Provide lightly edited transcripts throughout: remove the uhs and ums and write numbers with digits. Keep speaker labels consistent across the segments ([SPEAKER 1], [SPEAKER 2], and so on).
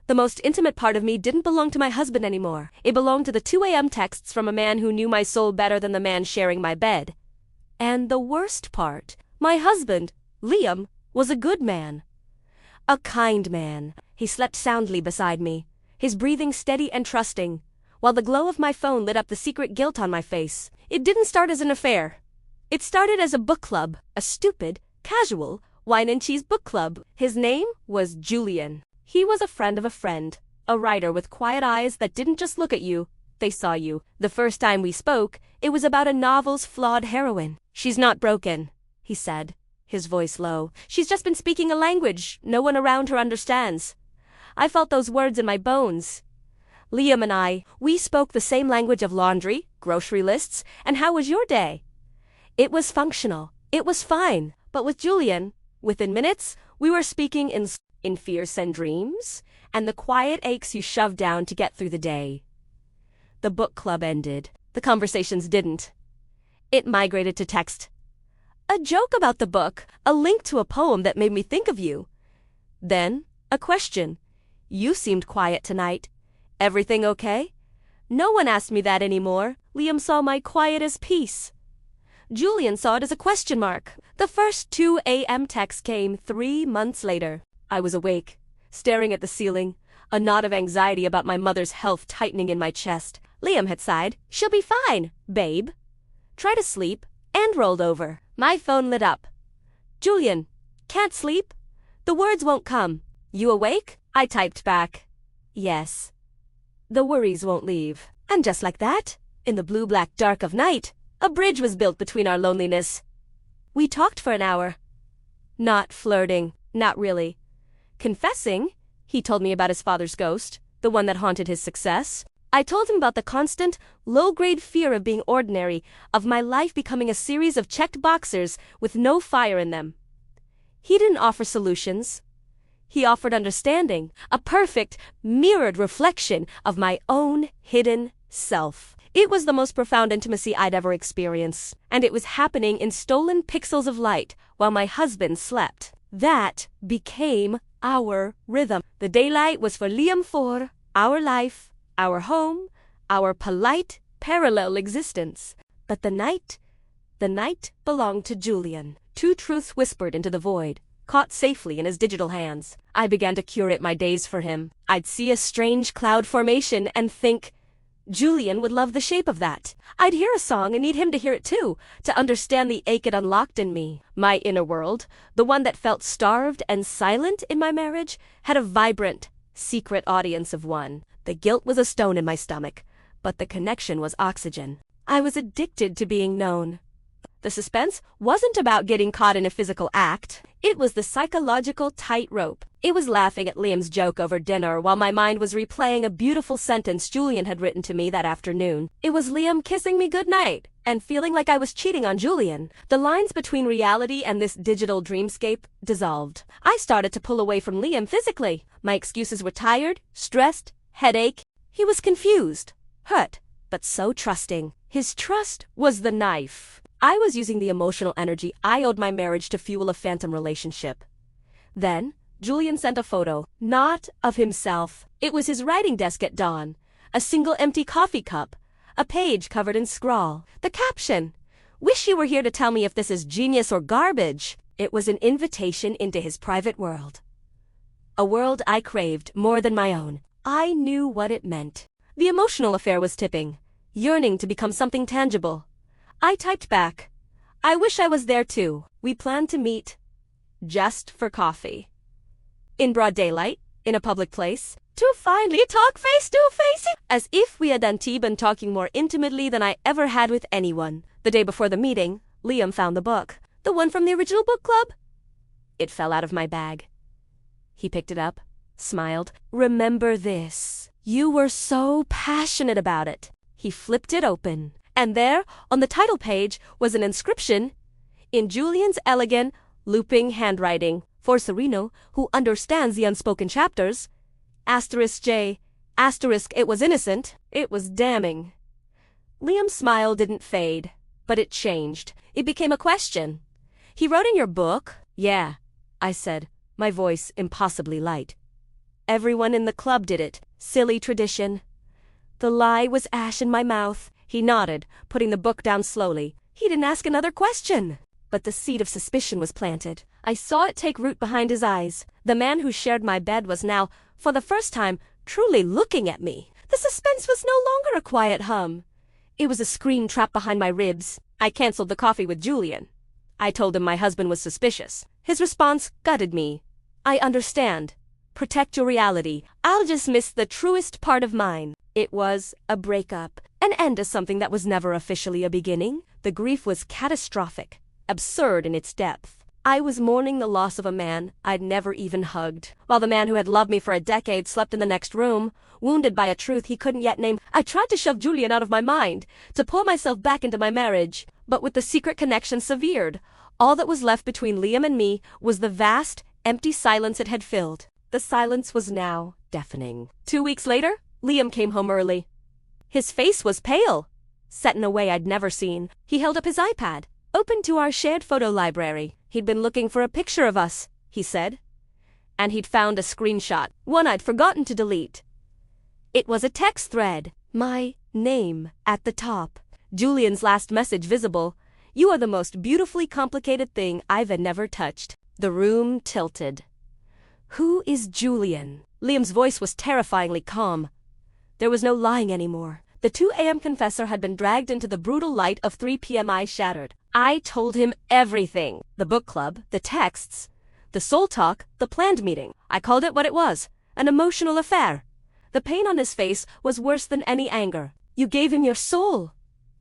[SPEAKER 1] The most intimate part of me didn't belong to my husband anymore. It belonged to the 2 a.m. texts from a man who knew my soul better than the man sharing my bed. And the worst part, my husband, Liam, was a good man. A kind man. He slept soundly beside me, his breathing steady and trusting, while the glow of my phone lit up the secret guilt on my face. It didn't start as an affair. It started as a book club, a stupid, casual, wine and cheese book club. His name was Julian. He was a friend of a friend, a writer with quiet eyes that didn't just look at you, they saw you. The first time we spoke, it was about a novel's flawed heroine. "She's not broken," he said, his voice low. "She's just been speaking a language no one around her understands." I felt those words in my bones. Liam and we spoke the same language of laundry, grocery lists, and how was your day? It was functional. It was fine. But with Julian, within minutes, we were speaking in fears and dreams, and the quiet aches you shoved down to get through the day. The book club ended. The conversations didn't. It migrated to text. A joke about the book, a link to a poem that made me think of you. Then, a question. "You seemed quiet tonight. Everything okay?" No one asked me that anymore. Liam saw my quiet as peace. Julian saw it as a question mark. The first 2 a.m. text came 3 months later. I was awake, staring at the ceiling, a knot of anxiety about my mother's health tightening in my chest. Liam had sighed. "She'll be fine, babe." Tried to sleep, and rolled over. My phone lit up. "Julian, can't sleep? The words won't come. You awake?" I typed back. "Yes." "The worries won't leave." And just like that, in the blue-black dark of night, a bridge was built between our loneliness. We talked for an hour. Not flirting, not really. Confessing, he told me about his father's ghost, the one that haunted his success. I told him about the constant, low-grade fear of being ordinary, of my life becoming a series of checked boxes with no fire in them. He didn't offer solutions. He offered understanding, a perfect, mirrored reflection of my own hidden self. It was the most profound intimacy I'd ever experienced, and it was happening in stolen pixels of light while my husband slept. That became our rhythm. The daylight was for Liam, for our life, our home, our polite, parallel existence. But the night belonged to Julian. Two truths whispered into the void, caught safely in his digital hands. I began to curate my days for him. I'd see a strange cloud formation and think, Julian would love the shape of that. I'd hear a song and need him to hear it too, to understand the ache it unlocked in me. My inner world, the one that felt starved and silent in my marriage, had a vibrant, secret audience of one. The guilt was a stone in my stomach, but the connection was oxygen. I was addicted to being known. The suspense wasn't about getting caught in a physical act. It was the psychological tightrope. It was laughing at Liam's joke over dinner while my mind was replaying a beautiful sentence Julian had written to me that afternoon. It was Liam kissing me goodnight and feeling like I was cheating on Julian. The lines between reality and this digital dreamscape dissolved. I started to pull away from Liam physically. My excuses were tired, stressed, headache. He was confused, hurt, but so trusting. His trust was the knife. I was using the emotional energy I owed my marriage to fuel a phantom relationship. Then, Julian sent a photo, not of himself. It was his writing desk at dawn, a single empty coffee cup, a page covered in scrawl. The caption, "Wish you were here to tell me if this is genius or garbage." It was an invitation into his private world. A world I craved more than my own. I knew what it meant. The emotional affair was tipping, yearning to become something tangible. I typed back, "I wish I was there too." We planned to meet, just for coffee. In broad daylight, in a public place, to finally talk face to face. As if we had been talking more intimately than I ever had with anyone. The day before the meeting, Liam found the book. The one from the original book club. It fell out of my bag. He picked it up, smiled. "Remember this. You were so passionate about it." He flipped it open. And there, on the title page, was an inscription in Julian's elegant, looping handwriting, "For Sereno, who understands the unspoken chapters, *J, it was innocent." It was damning. Liam's smile didn't fade, but it changed. It became a question. "He wrote in your book?" "Yeah," I said, my voice impossibly light. Everyone in the club did it. Silly tradition. The lie was ash in my mouth. He nodded, putting the book down slowly. He didn't ask another question. But the seed of suspicion was planted. I saw it take root behind his eyes. The man who shared my bed was now, for the first time, truly looking at me. The suspense was no longer a quiet hum. It was a scream trapped behind my ribs. I canceled the coffee with Julian. I told him my husband was suspicious. His response gutted me. I understand. Protect your reality. I'll just miss the truest part of mine. It was a breakup. An end to something that was never officially a beginning. The grief was catastrophic, absurd in its depth. I was mourning the loss of a man I'd never even hugged, while the man who had loved me for a decade slept in the next room, wounded by a truth he couldn't yet name. I tried to shove Julian out of my mind, to pull myself back into my marriage, but with the secret connection severed, all that was left between Liam and me was the vast, empty silence it had filled. The silence was now deafening. 2 weeks later, Liam came home early. His face was pale, set in a way I'd never seen. He held up his iPad, open to our shared photo library. He'd been looking for a picture of us, he said. And he'd found a screenshot, one I'd forgotten to delete. It was a text thread, my name at the top. Julian's last message visible. You are the most beautifully complicated thing I've never touched. The room tilted. Who is Julian? Liam's voice was terrifyingly calm. There was no lying anymore. The 2 a.m. Confessor had been dragged into the brutal light of 3 p.m. I shattered. I told him everything. The book club, the texts, the soul talk, the planned meeting. I called it what it was, an emotional affair. The pain on his face was worse than any anger. You gave him your soul,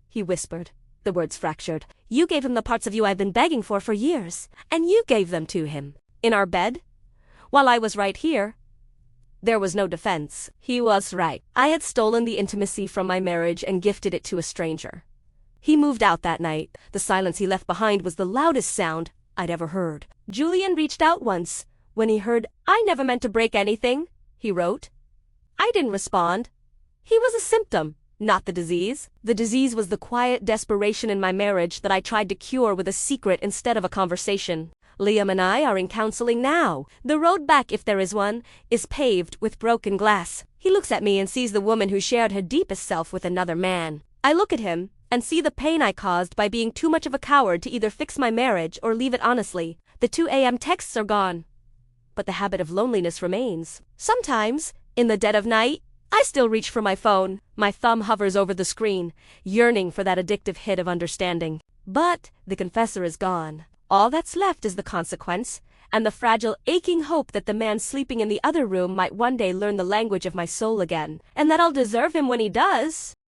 [SPEAKER 1] he whispered. The words fractured. You gave him the parts of you I've been begging for years, and you gave them to him. In our bed? While I was right here. There was no defense. He was right. I had stolen the intimacy from my marriage and gifted it to a stranger. He moved out that night. The silence he left behind was the loudest sound I'd ever heard. Julian reached out once. When he heard, I never meant to break anything, he wrote. I didn't respond. He was a symptom, not the disease. The disease was the quiet desperation in my marriage that I tried to cure with a secret instead of a conversation. Liam and I are in counseling now. The road back, if there is one, is paved with broken glass. He looks at me and sees the woman who shared her deepest self with another man. I look at him and see the pain I caused by being too much of a coward to either fix my marriage or leave it honestly. The 2 a.m. texts are gone, but the habit of loneliness remains. Sometimes, in the dead of night, I still reach for my phone. My thumb hovers over the screen, yearning for that addictive hit of understanding. But the confessor is gone. All that's left is the consequence, and the fragile, aching hope that the man sleeping in the other room might one day learn the language of my soul again, and that I'll deserve him when he does.